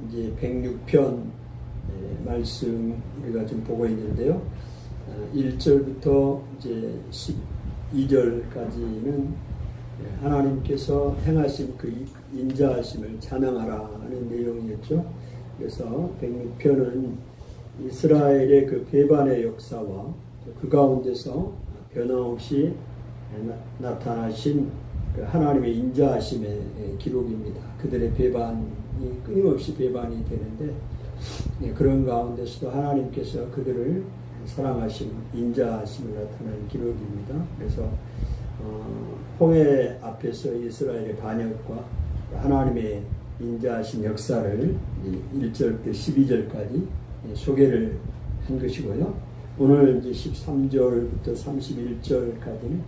이제 106편 말씀 우리가 좀 보고 있는데요. 1절부터 이제 12절까지는 하나님께서 행하신 그 인자하심을 찬양하라 하는 내용이었죠. 그래서 106편은 이스라엘의 그 배반의 역사와 그 가운데서 변함없이 나타나신 그 하나님의 인자하심의 기록입니다. 그들의 배반이 끊임없이 배반이 되는데 그런 가운데서도 하나님께서 그들을 사랑하심, 인자하심을 나타내는 기록입니다. 그래서 홍해 앞에서 이스라엘의 반역과 하나님의 인자하신 역사를 1절부터 12절까지 소개를 한 것이고요. 오늘 이제 13절부터 31절까지는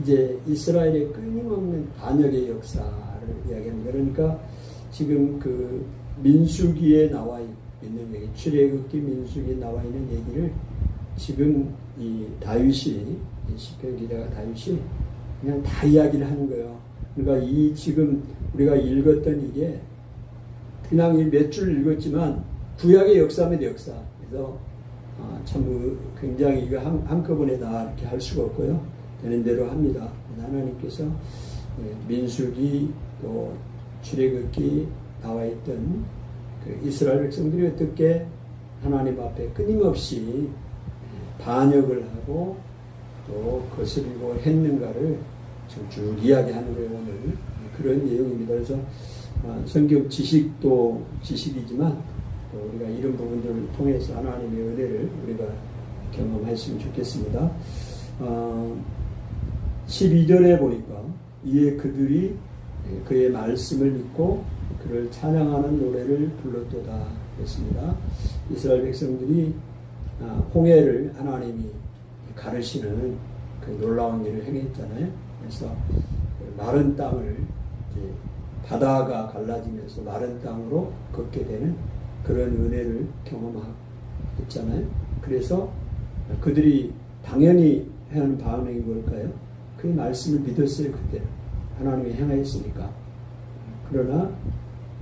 이제 이스라엘의 끊임없는 반역의 역사를 이야기합니다. 그러니까 지금 그 민수기에 나와 있는 얘기, 출애굽기 민수기에 나와 있는 얘기를 지금 이 다윗이, 시편 기자가 다윗이 그냥 다 이야기를 하는 거예요. 그러니까 이 지금 우리가 읽었던 이게 그냥 몇 줄 읽었지만 구약의 역사입니다, 역사. 그래서 참 굉장히 이거 한꺼번에 다 이렇게 할 수가 없고요. 되는 대로 합니다. 하나님께서 민수기 또 출애굽기 나와 있던 그 이스라엘 백성들이 어떻게 하나님 앞에 끊임없이 반역을 하고 또 거스리고 했는가를 쭉 이야기하는 거예요. 오늘 그런 내용입니다. 그래서 성경 지식도 지식이지만 또 우리가 이런 부분들을 통해서 하나님의 은혜를 우리가 경험했으면 좋겠습니다. 12절에 보니까 이에 그들이 그의 말씀을 믿고 그를 찬양하는 노래를 불렀도다 했습니다. 이스라엘 백성들이 홍해를 하나님이 가르시는 그 놀라운 일을 행했잖아요. 그래서 마른 땅을 이제 바다가 갈라지면서 마른 땅으로 걷게 되는 그런 은혜를 경험했잖아요. 그래서 그들이 당연히 하는 반응이 뭘까요? 그의 말씀을 믿었어요. 그때 하나님이 행하였으니까. 그러나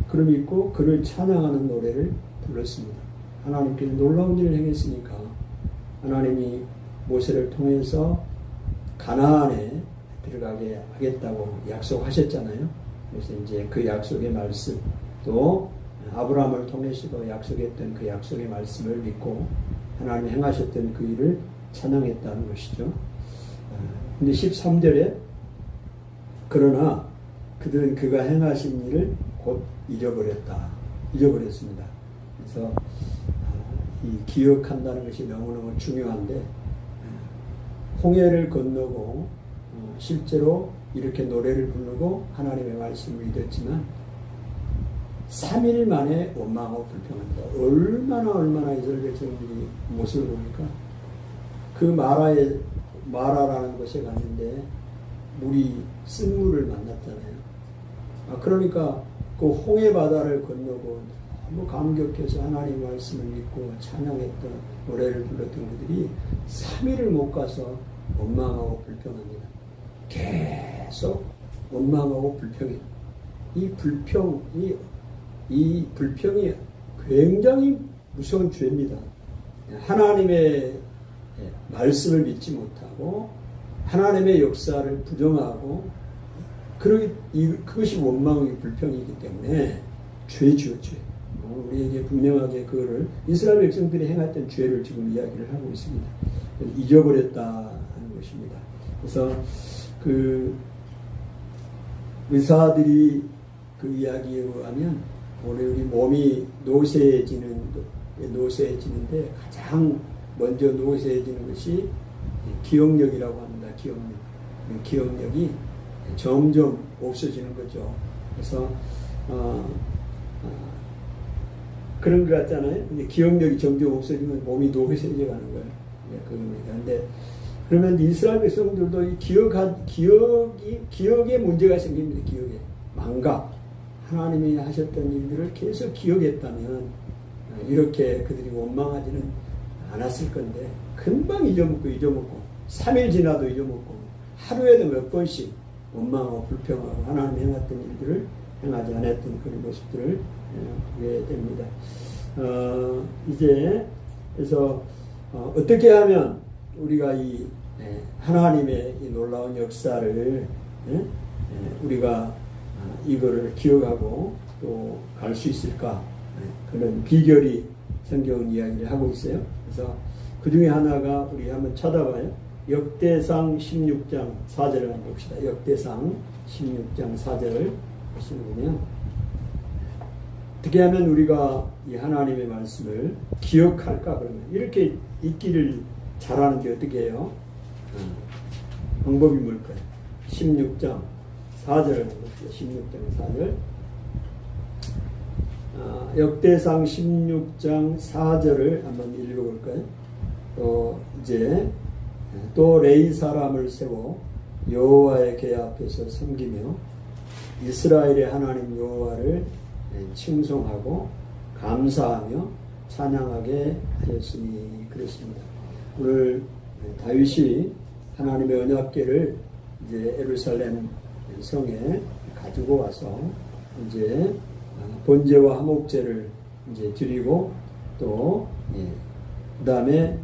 그럼 믿고 그를 찬양하는 노래를 불렀습니다. 하나님께서 놀라운 일을 행했으니까 하나님이 모세를 통해서 가나안에 들어가게 하겠다고 약속하셨잖아요. 그래서 이제 그 약속의 말씀 또 아브라함을 통해서도 약속했던 그 약속의 말씀을 믿고 하나님이 행하셨던 그 일을 찬양했다는 것이죠. 근데 13절에 그러나 그들은 그가 행하신 일을 곧 잊어버렸습니다. 그래서 이 기억한다는 것이 너무너무 중요한데 홍해를 건너고 실제로 이렇게 노래를 부르고 하나님의 말씀을 믿었지만 3일 만에 원망하고 불평합니다. 얼마나 이스라엘 백성들이 모습을 보니까 그 마라라는 곳에 갔는데 쓴물을 만났잖아요. 그러니까 그 홍해 바다를 건너고 너무 감격해서 하나님의 말씀을 믿고 찬양했던 노래를 불렀던 그들이 3일을 못 가서 원망하고 불평합니다. 계속 원망하고 불평해요. 이 불평이 굉장히 무서운 죄입니다. 하나님의 말씀을 믿지 못하고 하나님의 역사를 부정하고 그것이 원망의 불평이기 때문에 죄죠, 죄. 우리에게 분명하게 그거를 이스라엘 백성들이 행했던 죄를 지금 이야기를 하고 있습니다. 잊어버렸다는 것입니다. 그래서 그 의사들이 그 이야기에 의하면 우리 몸이 노쇠해지는데 가장 먼저 노쇠해지는 것이 기억력이라고 합니다. 기억력이 점점 없어지는 거죠. 그래서 그런 것 같잖아요. 근데 기억력이 점점 없어지면 몸이 노쇠해져 가는 거예요. 그겁니다. 근데 그러면 이스라엘 백성들도 이 기억에 문제가 생깁니다. 기억에 망각. 하나님이 하셨던 일들을 계속 기억했다면 이렇게 그들이 원망하지는 않았을 건데 금방 잊어먹고 3일 지나도 잊어먹고 하루에도 몇 번씩 원망하고 불평하고 하나님이 행했던 일들을 행하지 않았던 그런 모습들을 보게 됩니다. 이제 그래서 어떻게 하면 우리가 이 하나님의 이 놀라운 역사를 우리가 이거를 기억하고 또 갈 수 있을까? 그런 비결이 성경은 이야기를 하고 있어요. 그래서 그 중에 하나가 우리 한번 찾아봐요. 역대상 16장 4절을 한번 봅시다. 역대상 16장 4절을 보시면 어떻게 하면 우리가 이 하나님의 말씀을 기억할까? 그러면 이렇게 읽기를 잘하는 게 어떻게 해요? 방법이 뭘까요? 16장 4절을 봅시다. 16장 4절. 역대상 16장 4절을 한번 읽어볼까요? 또 레위 사람을 세워 여호와의 궤 앞에서 섬기며 이스라엘의 하나님 여호와를 칭송하고 감사하며 찬양하게 하였으니 그랬습니다. 오늘 다윗이 하나님의 언약궤를 이제 예루살렘 성에 가지고 와서 이제 번제와 화목제를 이제 드리고 또 그다음에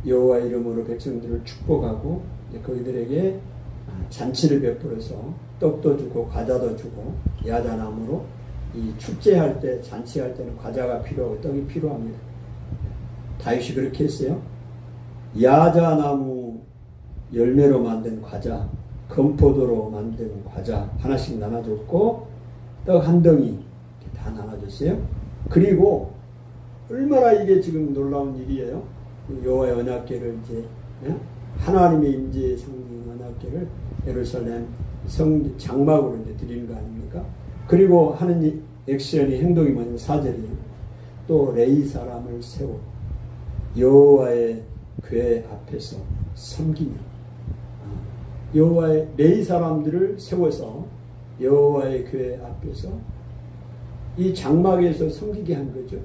여호와 이름으로 백성들을 축복하고 그들에게 잔치를 베풀어서 떡도 주고 과자도 주고 야자나무로 이 축제할 때 잔치할 때는 과자가 필요하고 떡이 필요합니다. 다윗이 그렇게 했어요. 야자나무 열매로 만든 과자, 건포도로 만든 과자 하나씩 나눠줬고 떡 한 덩이 다 나눠줬어요. 그리고 얼마나 이게 지금 놀라운 일이에요. 여호와의 언약궤를 이제 하나님의 임재의 상징 언약궤를 예루살렘 성 장막으로 이제 드리는 거 아닙니까? 그리고 하는 액션이 행동이 뭐냐면 4절이에요. 또 레위 사람을 세워 여호와의 궤 앞에서 섬기며 여호와의 레위 사람들을 세워서 여호와의 궤 앞에서 이 장막에서 섬기게 한 거죠.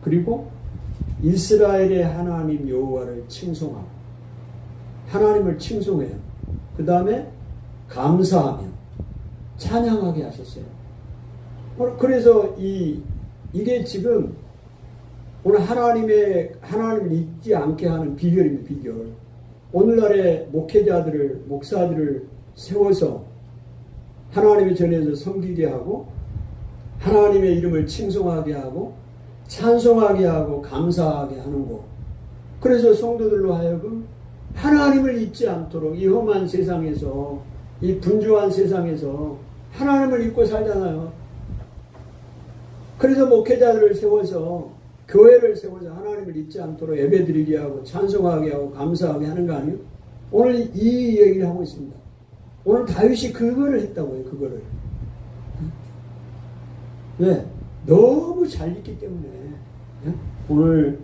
그리고 이스라엘의 하나님 여호와를 칭송하고 하나님을 칭송해요. 그 다음에 감사하며 찬양하게 하셨어요. 그래서 이게 지금 오늘 하나님을 잊지 않게 하는 비결입니다. 비결. 오늘날의 목회자들을 목사들을 세워서 하나님의 전에서 섬기게 하고 하나님의 이름을 칭송하게 하고 찬송하게 하고 감사하게 하는 것. 그래서 성도들로 하여금 하나님을 잊지 않도록 이 험한 세상에서 이 분주한 세상에서 하나님을 잊고 살잖아요. 그래서 목회자들을 세워서 교회를 세워서 하나님을 잊지 않도록 예배드리게 하고 찬송하게 하고 감사하게 하는 거 아니에요? 오늘 이 얘기를 하고 있습니다. 오늘 다윗이 그거를 했다고요. 그거를. 왜? 너무 잘 읽기 때문에 오늘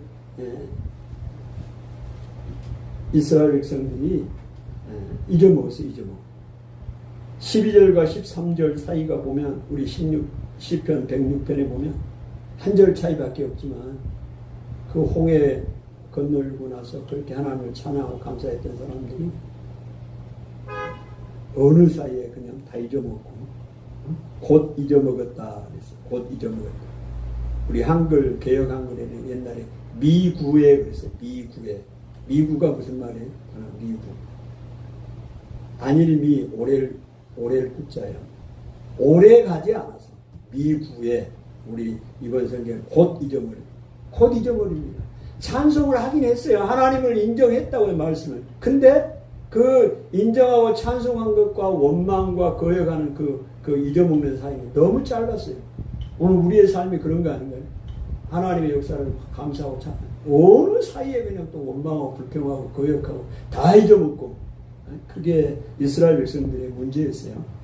이스라엘 백성들이 잊어먹었어요. 12절과 13절 사이가 보면 우리 시편 106편에 보면 한 절 차이밖에 없지만 그 홍해 건널고 나서 그렇게 하나님을 찬양하고 감사했던 사람들이 어느 사이에 그냥 다 잊어먹고 곧 잊어먹었다 그랬어. 곧 잊어먹었다. 우리 한글 개역 한글에는 옛날에 미구에 그랬어요. 미구가 무슨 말이에요? 미구. 안일미 오렐 구자예요. 오래 가지 않아서 미구에 우리 이번 성경 곧 잊어버립니다. 찬송을 하긴 했어요. 하나님을 인정했다고요, 말씀을. 근데 그 인정하고 찬송한 것과 원망과 거역하는 그 잊어먹는 사이는 너무 짧았어요. 오늘 우리의 삶이 그런 거 아닌가요? 하나님의 역사를 감사하고 어느 사이에 그냥 또 원망하고 불평하고 거역하고 다 잊어먹고. 그게 이스라엘 백성들의 문제였어요.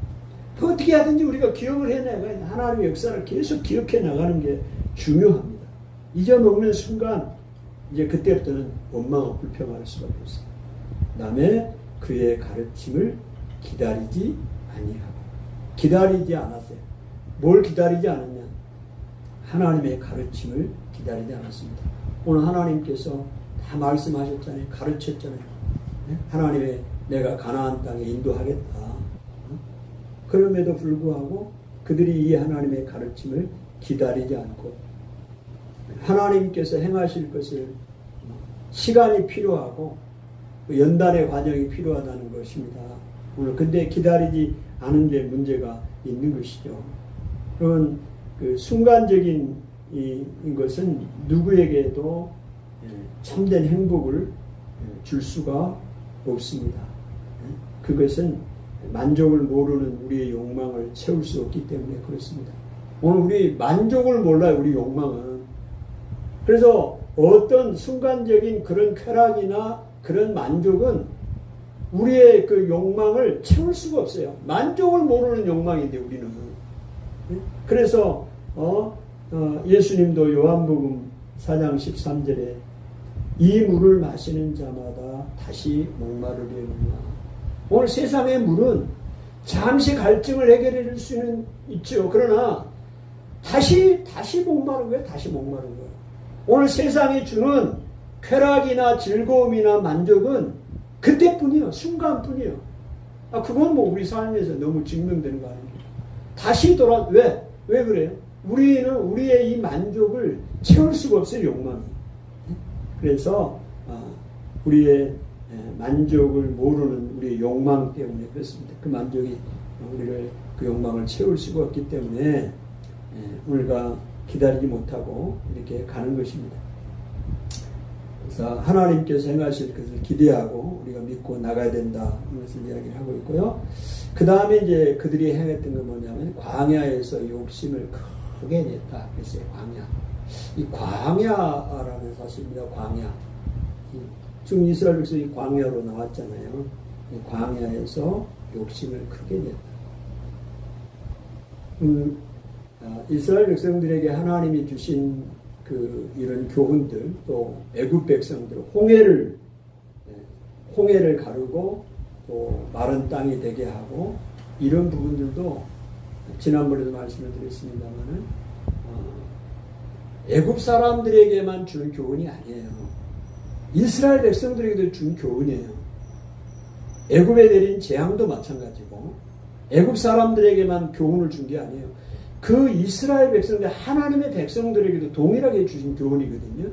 어떻게 하든지 우리가 기억을 해내가 하나님의 역사를 계속 기억해 나가는 게 중요합니다. 잊어먹는 순간 이제 그때부터는 원망하고 불평할 수밖에 없어요. 그다음에 그의 가르침을 기다리지 아니하고. 기다리지 않았어요. 뭘 기다리지 않았냐? 하나님의 가르침을 기다리지 않았습니다. 오늘 하나님께서 다 말씀하셨잖아요. 가르쳤잖아요. 하나님의 내가 가나안 땅에 인도하겠다. 그럼에도 불구하고 그들이 이 하나님의 가르침을 기다리지 않고 하나님께서 행하실 것을 시간이 필요하고 연단의 과정이 필요하다는 것입니다. 오늘 근데 기다리지 않은 데 문제가 있는 것이죠. 그런 그 순간적인 것은 누구에게도 참된 행복을 줄 수가 없습니다. 그것은 만족을 모르는 우리의 욕망을 채울 수 없기 때문에 그렇습니다. 오늘 우리 만족을 몰라요. 우리 욕망은. 그래서 어떤 순간적인 그런 쾌락이나 그런 만족은 우리의 그 욕망을 채울 수가 없어요. 만족을 모르는 욕망인데 우리는. 그래서 예수님도 요한복음 4장 13절에 이 물을 마시는 자마다 다시 목마르려느냐. 오늘 세상의 물은 잠시 갈증을 해결해 줄 수는 있죠. 그러나 다시 목마른 거예요. 다시 목마른 거예요. 오늘 세상이 주는 쾌락이나 즐거움이나 만족은 그때뿐이에요. 순간뿐이에요. 그건 뭐 우리 삶에서 너무 증명되는 거 아닙니까? 다시 왜 그래요? 우리는 우리의 이 만족을 채울 수가 없어요. 욕망이. 그래서 우리의 만족을 모르는 우리의 욕망 때문에 그렇습니다. 그 만족이 우리를 그 욕망을 채울 수가 없기 때문에 우리가 기다리지 못하고 이렇게 가는 것입니다. 그래서 하나님께서 행하실 것을 기대하고 우리가 믿고 나가야 된다. 이것을 이야기를 하고 있고요. 그 다음에 이제 그들이 행했던 건 뭐냐면 광야에서 욕심을 크게 냈다. 그랬어요. 광야. 이 광야라는 사실입니다. 광야. 지금 이스라엘 백성이 광야로 나왔잖아요. 이 광야에서 욕심을 크게 냈다. 이스라엘 백성들에게 하나님이 주신 이런 교훈들, 또 애굽 백성들, 홍해를 가르고 또 마른 땅이 되게 하고 이런 부분들도 지난번에도 말씀을 드렸습니다만은 애굽 사람들에게만 준 교훈이 아니에요. 이스라엘 백성들에게도 준 교훈이에요. 애굽에 내린 재앙도 마찬가지고 애굽 사람들에게만 교훈을 준 게 아니에요. 그 이스라엘 백성들, 하나님의 백성들에게도 동일하게 주신 교훈이거든요.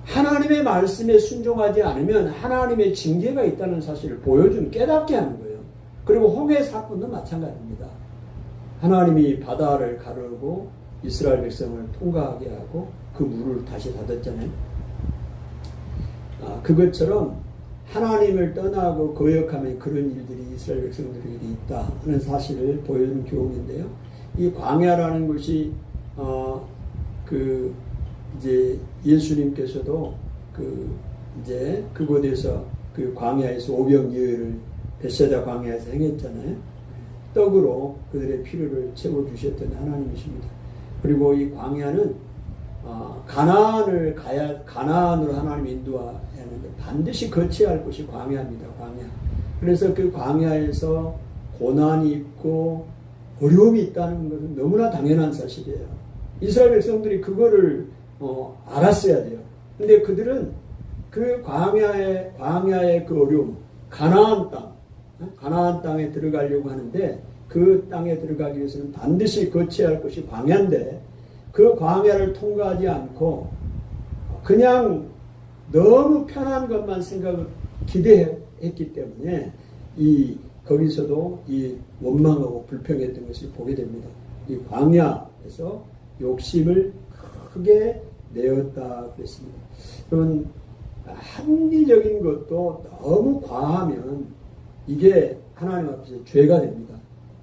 하나님의 말씀에 순종하지 않으면 하나님의 징계가 있다는 사실을 보여준, 깨닫게 하는 거예요. 그리고 홍해 사건도 마찬가지입니다. 하나님이 바다를 가르고 이스라엘 백성을 통과하게 하고 그 물을 다시 닫았잖아요. 그것처럼 하나님을 떠나고 거역하면 그런 일들이 이스라엘 백성들에게 있다 하는 사실을 보여주는 교훈인데요. 이 광야라는 것이 이제 예수님께서도 이제 그곳에서 그 광야에서 오병이어를 벳세다 광야에서 행했잖아요. 떡으로 그들의 필요를 채워 주셨던 하나님이십니다. 그리고 이 광야는 가나안으로 하나님이 인도해야 하는데 반드시 거쳐야 할 곳이 광야입니다. 광야. 그래서 그 광야에서 고난이 있고 어려움이 있다는 것은 너무나 당연한 사실이에요. 이스라엘 백성들이 그거를 알았어야 돼요. 근데 그들은 그 광야의 그 어려움, 가나안 땅에 들어가려고 하는데 그 땅에 들어가기 위해서는 반드시 거쳐야 할 것이 광야인데 그 광야를 통과하지 않고 그냥 너무 편한 것만 기대했기 때문에 거기서도 이 원망하고 불평했던 것을 보게 됩니다. 이 광야에서 욕심을 크게 내었다 그랬습니다. 그런 합리적인 것도 너무 과하면 이게 하나님 앞에서 죄가 됩니다.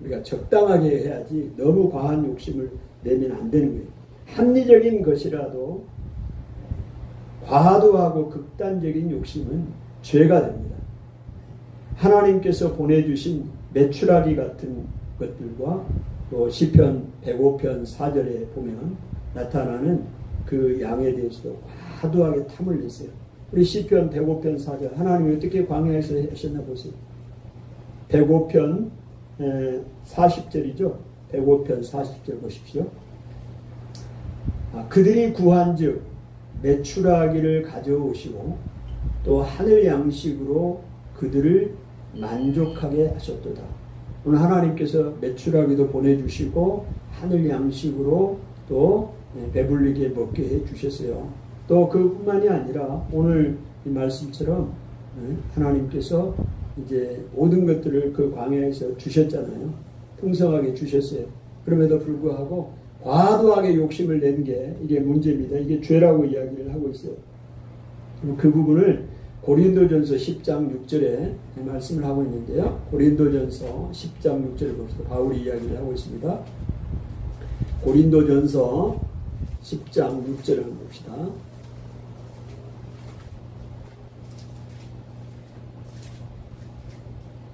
우리가 적당하게 해야지 너무 과한 욕심을 내면 안 되는 거예요. 합리적인 것이라도 과도하고 극단적인 욕심은 죄가 됩니다. 하나님께서 보내주신 메추라기 같은 것들과 또 시편 105편 4절에 보면 나타나는 그 양에 대해서도 과도하게 탐을 냈어요. 우리 시편 105편 4절 하나님이 어떻게 광야에서 하셨나 보세요. 105편 40절이죠. 105편 40절 보십시오. 그들이 구한즉 메추라기를 가져오시고 또 하늘 양식으로 그들을 만족하게 하셨도다. 오늘 하나님께서 메추라기도 보내주시고 하늘 양식으로 또 배불리게 먹게 해 주셨어요. 또 그뿐만이 아니라 오늘 이 말씀처럼 하나님께서 이제 모든 것들을 그 광야에서 주셨잖아요. 풍성하게 주셨어요. 그럼에도 불구하고 과도하게 욕심을 낸 게 이게 문제입니다. 이게 죄라고 이야기를 하고 있어요. 그 부분을 고린도전서 10장 6절에 말씀을 하고 있는데요. 고린도전서 10장 6절을 봅시다. 바울이 이야기를 하고 있습니다. 고린도전서 10장 6절을 봅시다.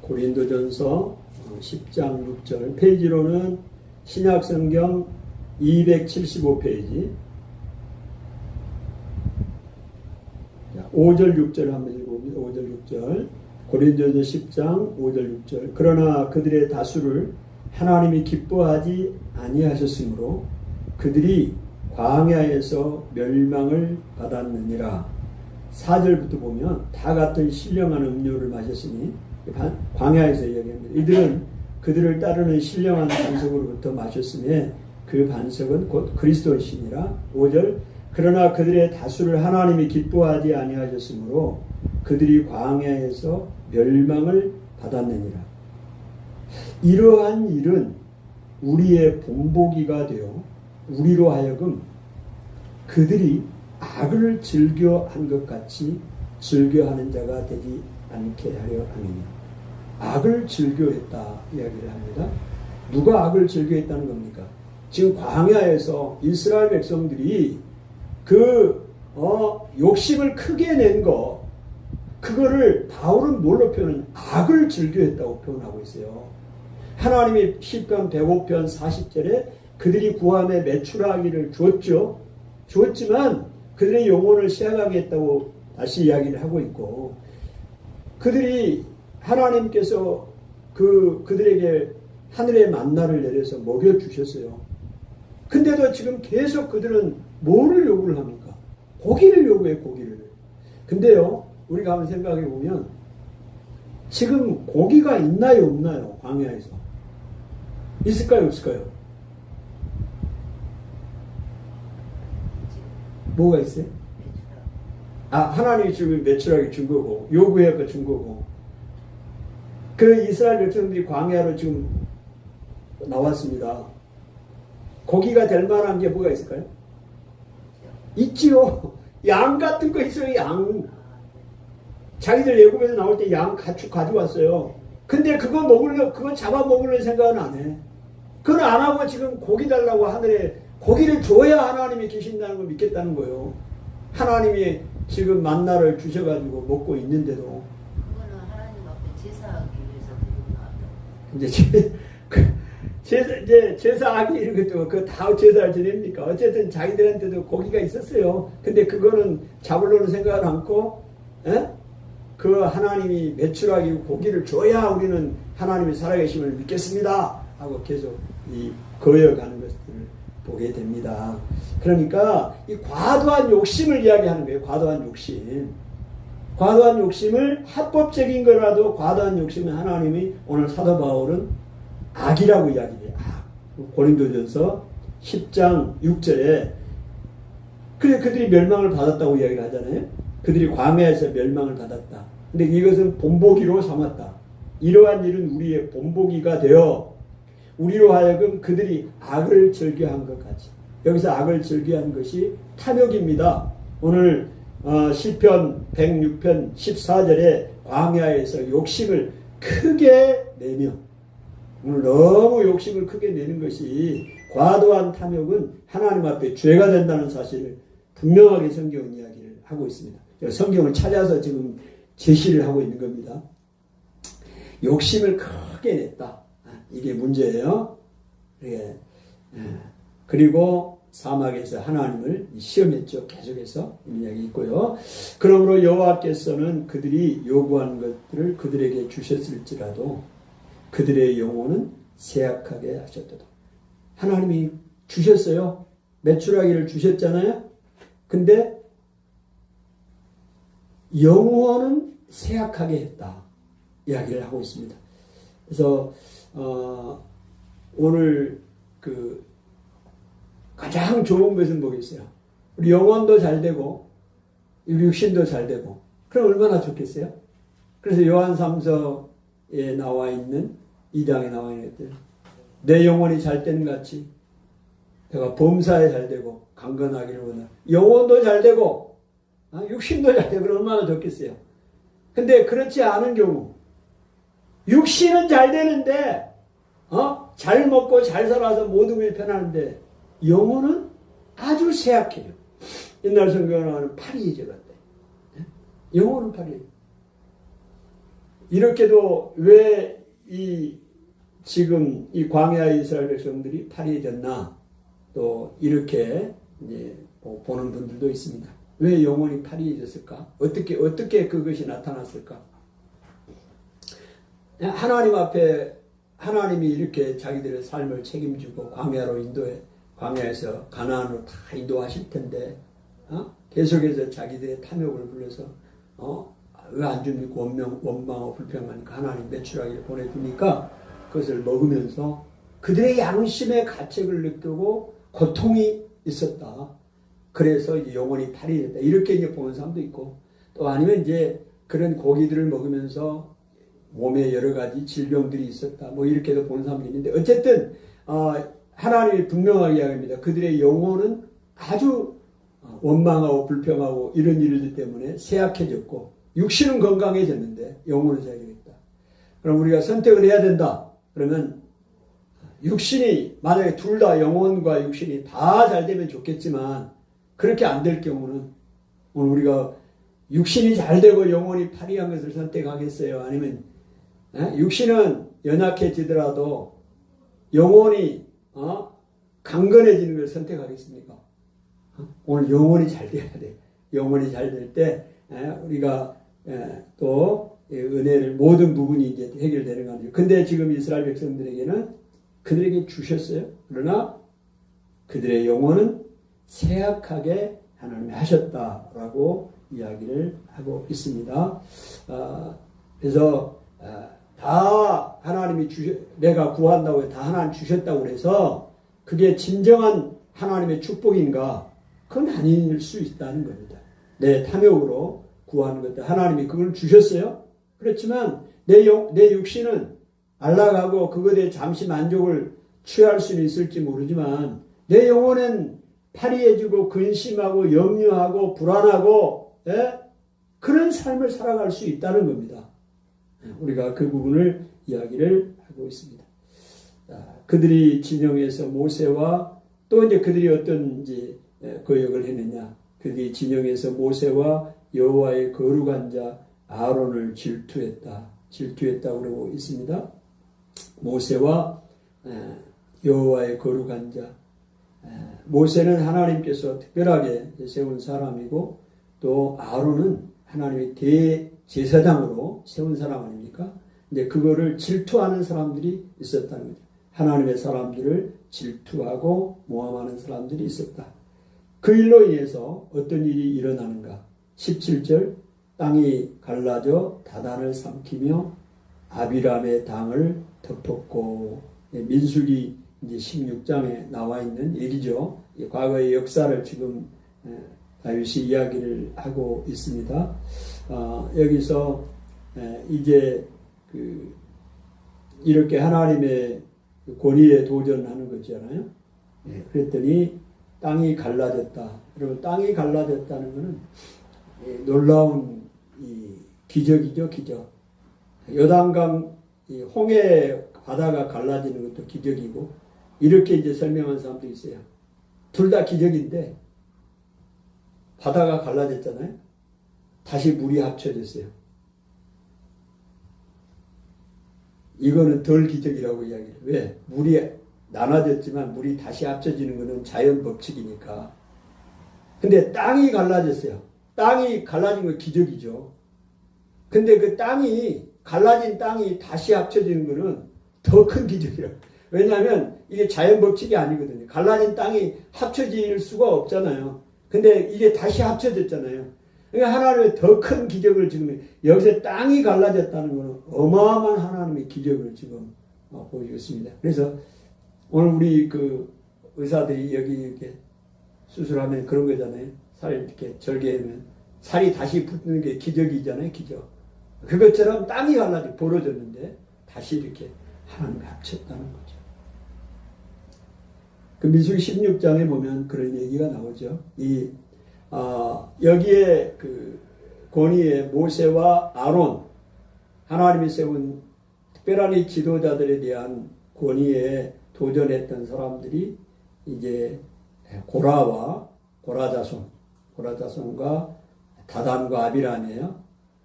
고린도전서 10장 6절 페이지로는 신약성경 275페이지 5절 6절 한번 읽어봅니다. 5절 6절 고린도전서 10장 5절 6절 그러나 그들의 다수를 하나님이 기뻐하지 아니하셨으므로 그들이 광야에서 멸망을 받았느니라. 4절부터 보면 다 같은 신령한 음료를 마셨으니 광야에서 이야기합니다. 이들은 그들을 따르는 신령한 반석으로부터 마셨음에 그 반석은 곧 그리스도이시니라. 5절 그러나 그들의 다수를 하나님이 기뻐하지 아니하셨으므로 그들이 광야에서 멸망을 받았느니라. 이러한 일은 우리의 본보기가 되어 우리로 하여금 그들이 악을 즐겨한 것 같이 즐겨하는 자가 되지 않게 하려 함이니. 악을 즐겨했다 이야기를 합니다. 누가 악을 즐겨했다는 겁니까? 지금 광야에서 이스라엘 백성들이 욕심을 크게 낸 거, 그거를 바울은 뭘로 표현은 악을 즐겨했다고 표현하고 있어요. 하나님이 시편 105편 40절에 그들이 구함에 매출하기를 주었죠. 주었지만 그들의 영혼을 시행하게 했다고 다시 이야기를 하고 있고, 그들이 하나님께서 그들에게 하늘의 만나를 내려서 먹여주셨어요. 근데도 지금 계속 그들은 뭐를 요구를 합니까? 고기를 요구해, 고기를. 근데요, 우리가 한번 생각해 보면, 지금 고기가 있나요, 없나요? 광야에서. 있을까요, 없을까요? 뭐가 있어요? 하나님이 지금 매출하게 준 거고, 요구해서 준 거고, 그 이스라엘 백성들이 광야로 지금 나왔습니다. 고기가 될 만한 게 뭐가 있을까요? 있지요. 양 같은 거 있어요, 양. 자기들 애굽에서 나올 때 양 가축 가져왔어요. 근데 그거 잡아 먹으려는 생각은 안 해. 그건 안 하고 지금 고기 달라고 하늘에 고기를 줘야 하나님이 계신다는 걸 믿겠다는 거예요. 하나님이 지금 만나를 주셔가지고 먹고 있는데도. 그거는 하나님 앞에 제사하기 위해서 드리고 나왔다. 이제 제사하기 이런 것도 그 다 제사를 지냅니까? 어쨌든 자기들한테도 고기가 있었어요. 근데 그거는 잡으려는 생각을 않고, 그 하나님이 매출하기 고기를 줘야 우리는 하나님이 살아계심을 믿겠습니다 하고 계속 거여가는 것들을 보게 됩니다. 그러니까 이 과도한 욕심을 이야기하는 거예요. 과도한 욕심. 과도한 욕심을 합법적인 거라도 과도한 욕심은 하나님이 오늘 사도 바울은 악이라고 이야기해요. 고린도전서 10장 6절에 그들이 멸망을 받았다고 이야기를 하잖아요. 그들이 광야에서 멸망을 받았다. 근데 이것은 본보기로 삼았다. 이러한 일은 우리의 본보기가 되어 우리로 하여금 그들이 악을 즐겨한 것 같이. 여기서 악을 즐겨한 것이 탐욕입니다. 오늘 시편 106편 14절에 광야에서 욕심을 크게 내며, 오늘 너무 욕심을 크게 내는 것이 과도한 탐욕은 하나님 앞에 죄가 된다는 사실을 분명하게 성경은 이야기를 하고 있습니다. 성경을 찾아서 지금 제시를 하고 있는 겁니다. 욕심을 크게 냈다. 이게 문제예요. 그리고 사막에서 하나님을 시험했죠. 계속해서 이야기 있고요. 그러므로 여호와께서는 그들이 요구한 것들을 그들에게 주셨을지라도 그들의 영혼은 쇠약하게 하셨도다. 하나님이 주셨어요. 매출하기를 주셨잖아요. 근데 영혼은 쇠약하게 했다. 이야기를 하고 있습니다. 그래서 오늘 가장 좋은 것은 뭐겠어요? 우리 영혼도 잘 되고 우리 육신도 잘 되고 그럼 얼마나 좋겠어요? 그래서 요한 3서에 나와 있는 2장에 나와 있는 것들 내 영혼이 잘 되는 같이 내가 범사에 잘 되고 강건하기를 원하 영혼도 잘 되고 육신도 잘 되고 얼마나 좋겠어요? 근데 그렇지 않은 경우 육신은 잘 되는데 잘 먹고 잘 살아서 모든 것이 편하는데 영혼은 아주 쇠약해요. 옛날 성경에 나오는 파리해져 같대. 영혼은 파리해져. 이렇게도 왜 지금 이 광야의 이스라엘 백성들이 파리해졌나 또 이렇게 이제 보는 분들도 있습니다. 왜 영혼이 파리해졌을까? 어떻게 그것이 나타났을까? 하나님 앞에 하나님이 이렇게 자기들의 삶을 책임지고 광야에서 가나안으로 다 인도하실 텐데 계속해서 자기들의 탐욕을 불러서 왜 안 줍니까? 원망하고 불평하니까 하나님 매출하기를 보내주니까 그것을 먹으면서 그들의 양심의 가책을 느끼고 고통이 있었다. 그래서 이제 영혼이 파리됐다. 이렇게 이제 보는 사람도 있고 또 아니면 이제 그런 고기들을 먹으면서 몸에 여러 가지 질병들이 있었다. 뭐 이렇게도 보는 사람도 있는데 어쨌든 하나님이 분명하게 이야기합니다. 그들의 영혼은 아주 원망하고 불평하고 이런 일들 때문에 쇠약해졌고 육신은 건강해졌는데 영혼은 쇠약해졌다. 그럼 우리가 선택을 해야 된다. 그러면 육신이 만약에 둘 다 영혼과 육신이 다 잘 되면 좋겠지만 그렇게 안 될 경우는 오늘 우리가 육신이 잘 되고 영혼이 파리한 것을 선택하겠어요? 아니면 육신은 연약해지더라도 영혼이 강건해지는 걸 선택하겠습니까? 오늘 영혼이 잘 돼야 돼. 영혼이 잘 될 때 우리가 또 은혜를 모든 부분이 이제 해결되는 거죠. 근데 지금 이스라엘 백성들에게는 그들에게 주셨어요. 그러나 그들의 영혼은 쇠약하게 하나님이 하셨다라고 이야기를 하고 있습니다. 그래서 다 하나님이 내가 구한다고 다 하나님 주셨다고 해서 그게 진정한 하나님의 축복인가? 그건 아닐 수 있다는 겁니다. 내 탐욕으로 구하는 것들 하나님이 그걸 주셨어요. 그렇지만 내 육신은 안락하고 그것에 대해 잠시 만족을 취할 수는 있을지 모르지만 내 영혼은 파리해지고 근심하고 염려하고 불안하고 그런 삶을 살아갈 수 있다는 겁니다. 우리가 그 부분을 이야기를 하고 있습니다. 그들이 진영에서 모세와 또 이제 그들이 어떤 이제 거역을 했느냐? 그들이 진영에서 모세와 여호와의 거룩한 자 아론을 질투했다고 그러고 있습니다. 모세와 여호와의 거룩한 자. 모세는 하나님께서 특별하게 세운 사람이고 또 아론은 하나님의 대제사장으로 세운 사람 아닙니까? 근데 그거를 질투하는 사람들이 있었다는 거죠. 하나님의 사람들을 질투하고 모함하는 사람들이 있었다. 그 일로 인해서 어떤 일이 일어나는가? 17절 땅이 갈라져 다단을 삼키며 아비람의 당을 덮었고 민수기 이제 16장에 나와 있는 얘기죠. 과거의 역사를 지금 다윗이 이야기를 하고 있습니다. 여기서 이제 이렇게 하나님의 권위에 도전하는 거잖아요. 그랬더니 땅이 갈라졌다. 그러면 땅이 갈라졌다는 것은 놀라운 기적이죠, 기적. 요단강 홍해 바다가 갈라지는 것도 기적이고 이렇게 이제 설명한 사람도 있어요. 둘 다 기적인데 바다가 갈라졌잖아요. 다시 물이 합쳐졌어요. 이거는 덜 기적이라고 이야기해요. 왜? 물이 나눠졌지만 물이 다시 합쳐지는 것은 자연 법칙이니까. 근데 땅이 갈라졌어요. 땅이 갈라진 건 기적이죠. 근데 그 갈라진 땅이 다시 합쳐지는 것은 더 큰 기적이라고. 왜냐하면 이게 자연 법칙이 아니거든요. 갈라진 땅이 합쳐질 수가 없잖아요. 근데 이게 다시 합쳐졌잖아요. 그러니까 하나님의 더 큰 기적을 지금 여기서 땅이 갈라졌다는 것은 어마어마한 하나님의 기적을 지금 보여주고 있습니다. 그래서 오늘 우리 의사들이 여기 이렇게 수술하면 그런 거잖아요. 살 이렇게 절개하면 살이 다시 붙는 게 기적이잖아요. 기적. 그것처럼 땅이 갈라져 벌어졌는데 다시 이렇게 하나님과 합쳤다는 거죠. 그 민수기 16장에 보면 그런 얘기가 나오죠. 여기에 그 권위에 모세와 아론, 하나님이 세운 특별한 이 지도자들에 대한 권위에 도전했던 사람들이 이제 고라 자손과 다단과 아비람이에요.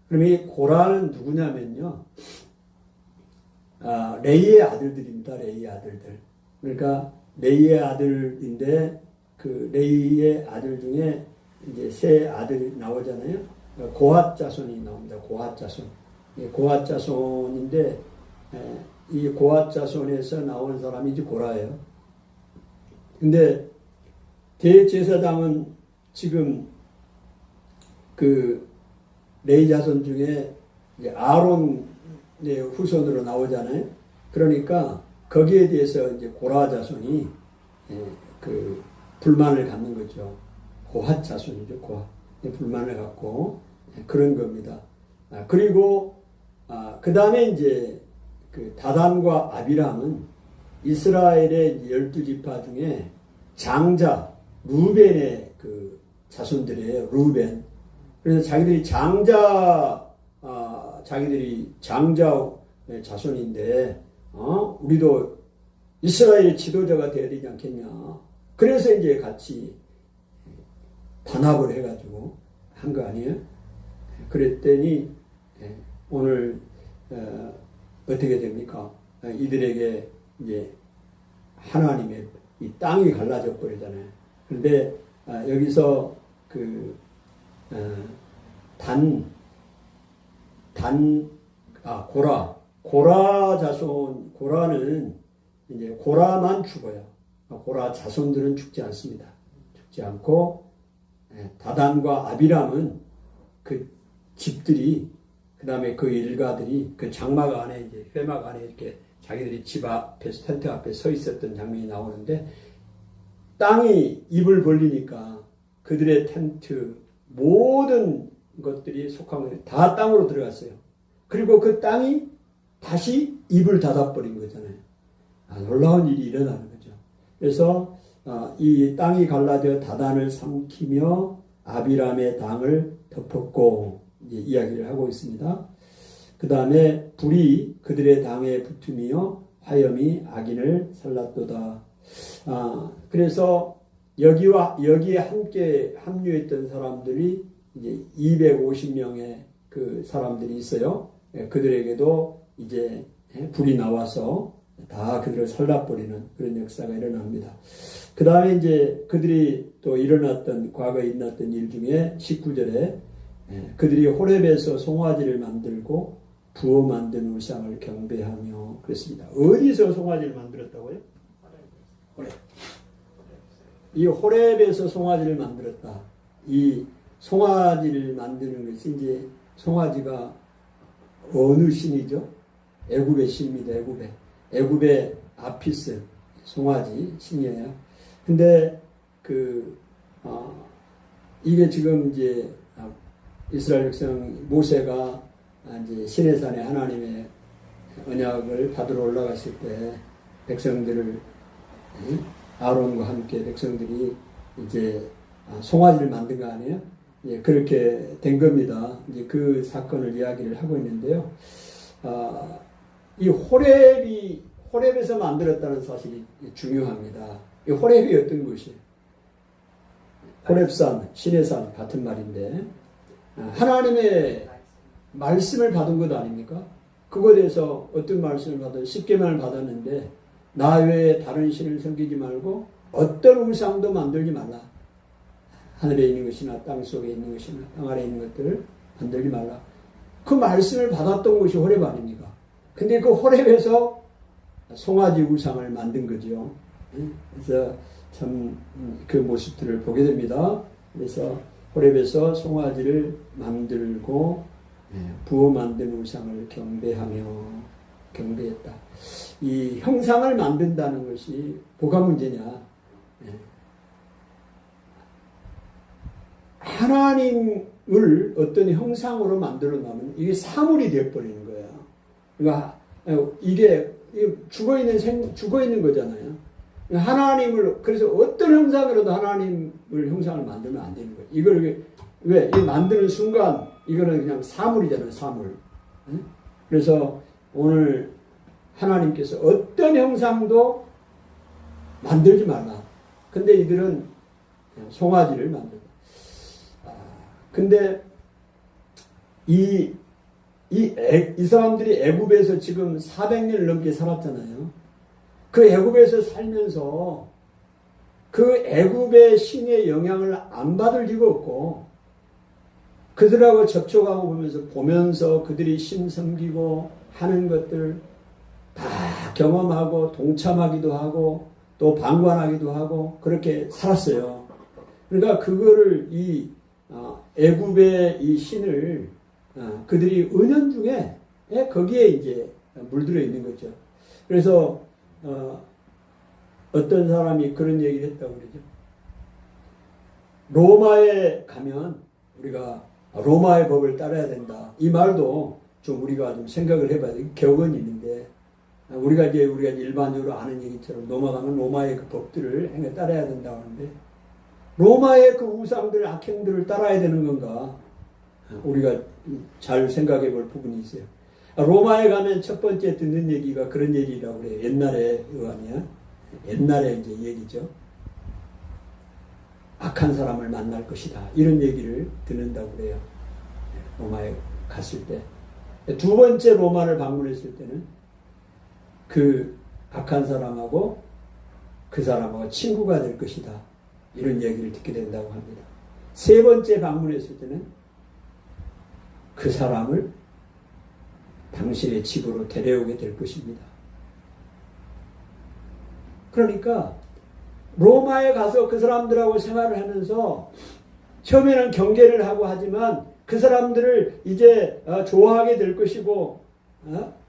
그럼 이 고라는 누구냐면요, 레이의 아들들입니다. 레이의 아들들. 그러니까 레이의 아들인데 그 레이의 아들 중에 이제 세 아들이 나오잖아요. 고핫 자손이 나옵니다. 고핫 자손. 고핫 자손인데 이 고핫 자손에서 나온 사람이 이제 고라예요. 근데 대제사장은 지금 그 레이 자손 중에 이제 아론의 후손으로 나오잖아요. 그러니까 거기에 대해서 이제 고라 자손이 그 불만을 갖는 거죠. 고핫 자손이죠. 고핫. 불만을 갖고 그런 겁니다. 그리고 그 다음에 이제 그 다단과 아비람은 이스라엘의 12지파 중에 장자 루벤의 그 자손들이에요. 루벤. 그래서 자기들이 장자의 자손인데 우리도 이스라엘 지도자가 되어야 되지 않겠냐. 그래서 이제 같이 단합을 해가지고 한 거 아니에요? 그랬더니 오늘 어떻게 됩니까? 이들에게 이제 하나님의 이 땅이 갈라져 버리잖아요. 그런데 여기서 그 고라 자손, 고라는 이제 고라만 죽어요. 고라 자손들은 죽지 않습니다. 죽지 않고 다단과 아비람은 그 집들이, 그 다음에 그 일가들이 그 장막 안에 이제 회막 안에 이렇게 자기들이 집 앞에 텐트 앞에 서 있었던 장면이 나오는데, 땅이 입을 벌리니까 그들의 텐트 모든 것들이 속한 다 땅으로 들어갔어요. 그리고 그 땅이 다시 입을 닫아버린 거잖아요. 놀라운 일이 일어나는 거죠. 그래서 이 땅이 갈라져 다단을 삼키며 아비람의 땅을 덮었고 이제 이야기를 하고 있습니다. 그 다음에 불이 그들의 당에 붙으며 화염이 악인을 살랐도다. 그래서 여기에 함께 합류했던 사람들이 이제 250명의 그 사람들이 있어요. 그들에게도 이제 불이 나와서 다 그들을 살라버리는 그런 역사가 일어납니다. 그 다음에 이제 그들이 또 과거에 일어났던 일 중에 19절에 그들이 호렙에서 송아지를 만들고 부어 만든 우상을 경배하며 그랬습니다. 어디서 송아지를 만들었다고요? 호렙. 이 호렙에서 송아지를 만들었다. 이 송아지를 만드는 것이 이제 송아지가 어느 신이죠? 애굽의 신입니다. 애굽의 아피스 송아지 신이에요. 근데 이게 지금 이제 이스라엘 백성 모세가 이제 시내산에 하나님의 언약을 받으러 올라갔을 때 백성들을 아론과 함께 백성들이 이제 송아지를 만든 거 아니에요? 예, 그렇게 된 겁니다. 이제 그 사건을 이야기를 하고 있는데요. 이 호렙에서 만들었다는 사실이 중요합니다. 이 호렙이 어떤 곳이에요? 호렙산, 시내산 같은 말인데 하나님의 말씀을 받은 것 아닙니까? 그거에 대해서 어떤 말씀을 받아요? 10계명을 받았는데 나 외에 다른 신을 섬기지 말고 어떤 우상도 만들지 말라. 하늘에 있는 것이나 땅 속에 있는 것이나 땅 아래에 있는 것들을 만들지 말라. 그 말씀을 받았던 것이 호렙 아닙니까? 근데 그 호렙에서 송아지 우상을 만든 거죠. 그래서 참 그 모습들을 보게 됩니다. 그래서 호렙에서 송아지를 만들고 부어 만든 우상을 경배했다. 이 형상을 만든다는 것이 뭐가 문제냐? 하나님을 어떤 형상으로 만들어 놓으면 이게 사물이 되어버리는 거예요. 그러니까 이게 죽어 있는 거잖아요. 하나님을, 그래서 어떤 형상으로도 하나님을 형상을 만들면 안 되는 거예요. 이걸 왜? 이 만드는 순간 이거는 그냥 사물이잖아요, 사물. 그래서 오늘 하나님께서 어떤 형상도 만들지 말라. 근데 이들은 송아지를 만들고. 근데 이 사람들이 애굽에서 지금 400년을 넘게 살았잖아요. 그 애굽에서 살면서 그 애굽의 신의 영향을 안 받을 리가 없고, 그들하고 접촉하고 보면서 그들이 신 섬기고 하는 것들 다 경험하고 동참하기도 하고 또 방관하기도 하고 그렇게 살았어요. 그러니까 그거를 애굽의 이 신을 그들이 은연중에 거기에 이제 물들어 있는 거죠. 그래서 어떤 사람이 그런 얘기를 했다고 그러죠. 로마에 가면 우리가 로마의 법을 따라야 된다. 이 말도 좀 우리가 좀 생각을 해봐야 돼. 격언이 있는데 우리가 일반적으로 아는 얘기처럼 넘어가면 로마의 그 법들을 따라야 된다고 하는데, 로마의 그 우상들, 악행들을 따라야 되는 건가? 우리가 잘 생각해 볼 부분이 있어요. 로마에 가면 첫 번째 듣는 얘기가 그런 얘기라고 그래요. 옛날에 의하면, 옛날에 이제 얘기죠. 악한 사람을 만날 것이다. 이런 얘기를 듣는다고 그래요. 로마에 갔을 때. 두 번째 로마를 방문했을 때는 그 악한 사람하고 그 사람하고 친구가 될 것이다. 이런 얘기를 듣게 된다고 합니다. 세 번째 방문했을 때는 그 사람을 당신의 집으로 데려오게 될 것입니다. 그러니까 로마에 가서 그 사람들하고 생활을 하면서 처음에는 경계를 하고 하지만 그 사람들을 이제 좋아하게 될 것이고,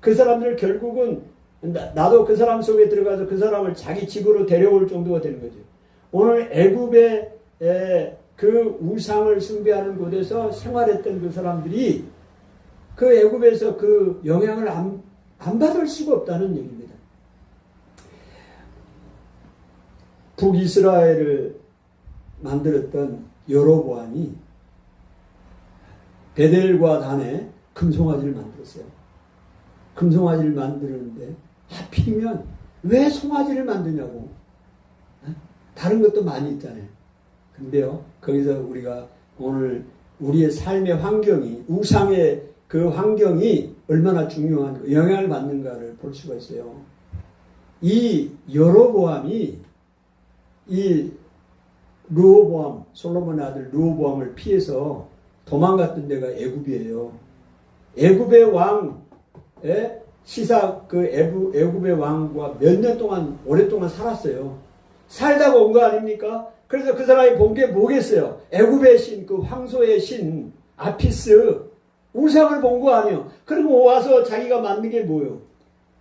그 사람들 결국은 나도 그 사람 속에 들어가서 그 사람을 자기 집으로 데려올 정도가 되는 거죠. 오늘 애굽의 그 우상을 숭배하는 곳에서 생활했던 그 사람들이 그 애굽에서 그 영향을 안 받을 수가 없다는 얘기입니다. 북이스라엘을 만들었던 여로보암이 베델과 단에 금송아지를 만들었어요. 금송아지를 만드는데 하필이면 왜 송아지를 만드냐고. 다른 것도 많이 있잖아요. 근데요, 거기서 우리가 오늘 우리의 삶의 환경이, 우상의 그 환경이 얼마나 중요한 영향을 받는가를 볼 수가 있어요. 이 여로보암이 이 르호보암, 솔로몬의 아들 르호보암을 피해서 도망갔던 데가 애굽이에요. 애굽의 왕의 애굽의 왕과 몇 년 동안, 오랫동안 살았어요. 살다가 온 거 아닙니까? 그래서 그 사람이 본 게 뭐겠어요? 애굽의 신, 그 황소의 신, 아피스, 우상을 본 거 아니에요. 그리고 와서 자기가 만든 게 뭐예요?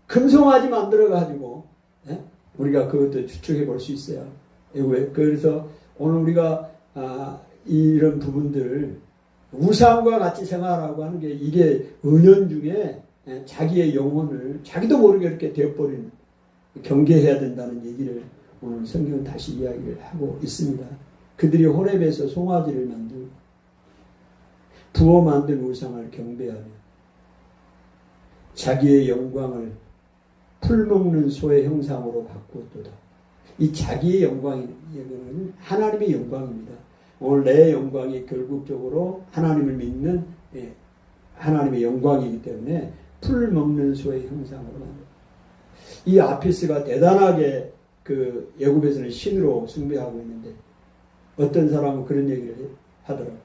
금송아지 만들어가지고, 우리가 그것도 추측해 볼 수 있어요. 애굽에. 그래서 오늘 우리가, 이런 부분들, 우상과 같이 생활하고 하는 게 이게 은연중에 자기의 영혼을 자기도 모르게 이렇게 되어버린, 경계해야 된다는 얘기를 오늘 성경은 다시 이야기를 하고 있습니다. 그들이 호렙에서 송아지를 만들고 부어 만든 우상을 경배하며 자기의 영광을 풀먹는 소의 형상으로 바꾸었도다. 이 자기의 영광은 하나님의 영광입니다. 오늘 내 영광이 결국적으로 하나님을 믿는 하나님의 영광이기 때문에 풀먹는 소의 형상으로 만든다. 이 아피스가 대단하게 그 애굽에서는 신으로 숭배하고 있는데 어떤 사람은 그런 얘기를 하더라고요.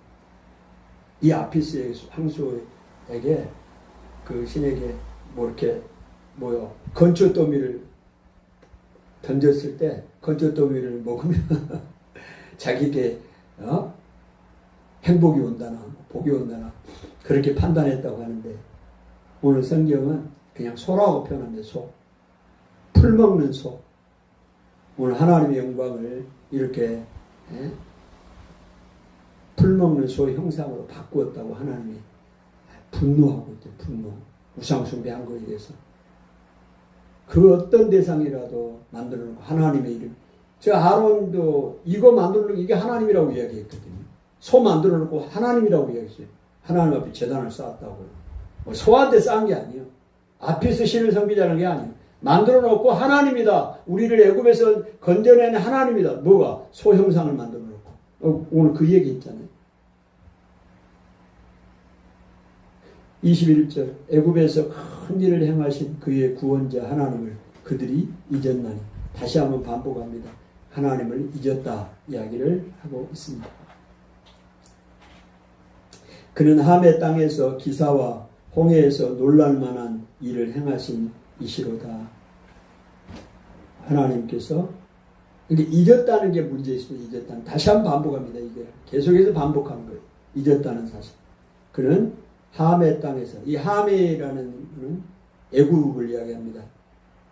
이 아피스의 황소에게 그 신에게 뭐 이렇게 건초더미를 던졌을 때 건초더미를 먹으면 자기에게 행복이 온다나 복이 온다나 그렇게 판단했다고 하는데, 오늘 성경은 그냥 소라고 표현합니다. 소. 풀 먹는 소. 오늘 하나님의 영광을 이렇게 풀먹는 소의 형상으로 바꾸었다고 하나님이 분노하고 있대요. 분노. 우상숭배한 거에 대해서. 그 어떤 대상이라도 만들어 놓고 하나님의 이름. 저 아론도 이거 만들어 놓고 이게 하나님이라고 이야기했거든요. 소 만들어 놓고 하나님이라고 이야기했어요. 하나님 앞에 제단을 쌓았다고요. 뭐 소한테 쌓은 게 아니에요. 앞에서 신을 섬기자는 게 아니에요. 만들어 놓고 하나님이다. 우리를 애굽에서 건져낸 하나님이다. 뭐가? 소 형상을 만들어 놓고. 오늘 그 얘기 했잖아요. 21절 애굽에서 큰 일을 행하신 그의 구원자 하나님을 그들이 잊었나니. 다시 한번 반복합니다. 하나님을 잊었다 이야기를 하고 있습니다. 그는 함의 땅에서 기사와 홍해에서 놀랄만한 일을 행하신 이시로다. 하나님께서 이게 잊었다는 게 문제 있습니다. 잊었다는. 다시 한번 반복합니다. 이게 계속해서 반복하는 거예요. 잊었다는 사실. 그는 함의 땅에서, 이 함이라는 것은 애굽을 이야기합니다.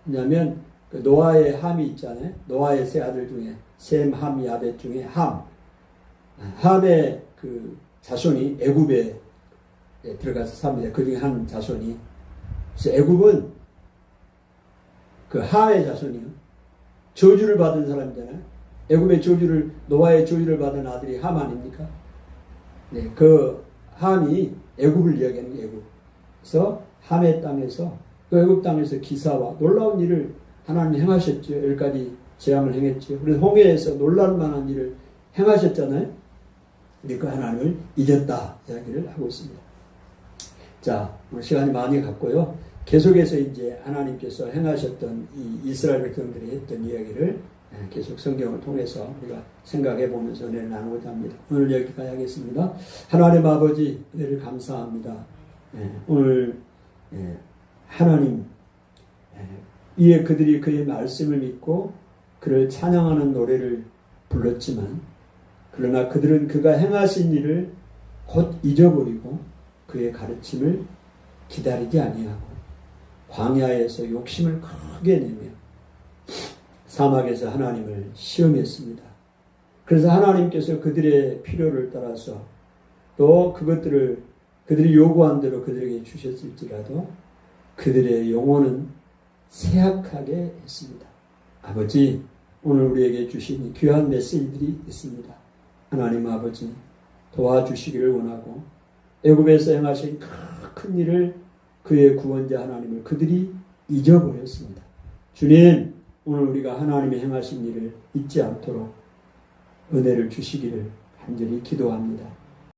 왜냐하면 그 노아의 함이 있잖아요. 노아의 세 아들 중에 셈, 함, 야벳 중에 함의 그 자손이 애굽에 들어가서 삽니다. 그 중에 한 자손이. 그래서 애굽은 그 함의 자손이요. 저주를 받은 사람이잖아요. 애굽의 저주를, 노아의 저주를 받은 아들이 함 아닙니까? 네, 그 함이 애굽을 이야기하는 게 애굽. 그래서 함의 땅에서, 그 애굽 땅에서 기사와 놀라운 일을 하나님 행하셨죠. 10가지 재앙을 행했죠. 그래서 홍해에서 놀랄만한 일을 행하셨잖아요. 근데 그 하나님을 잊었다 이야기를 하고 있습니다. 자, 오늘 시간이 많이 갔고요. 계속해서 이제 하나님께서 행하셨던 이 이스라엘 백성들이 했던 이야기를 계속 성경을 통해서 우리가 생각해 보면서 은혜를 나누고자 합니다. 오늘 여기까지 하겠습니다. 하나님 아버지 은혜를 감사합니다. 오늘 하나님 이에 그들이 그의 말씀을 믿고 그를 찬양하는 노래를 불렀지만 그러나 그들은 그가 행하신 일을 곧 잊어버리고 그의 가르침을 기다리지 아니하고 광야에서 욕심을 크게 내며 사막에서 하나님을 시험했습니다. 그래서 하나님께서 그들의 필요를 따라서 또 그것들을 그들이 요구한 대로 그들에게 주셨을지라도 그들의 영혼은 쇠약하게 했습니다. 아버지, 오늘 우리에게 주신 귀한 메시지들이 있습니다. 하나님 아버지, 도와주시기를 원하고 애굽에서 행하신 큰 일을 그의 구원자 하나님을 그들이 잊어버렸습니다. 주님, 오늘 우리가 하나님의 행하신 일을 잊지 않도록 은혜를 주시기를 간절히 기도합니다.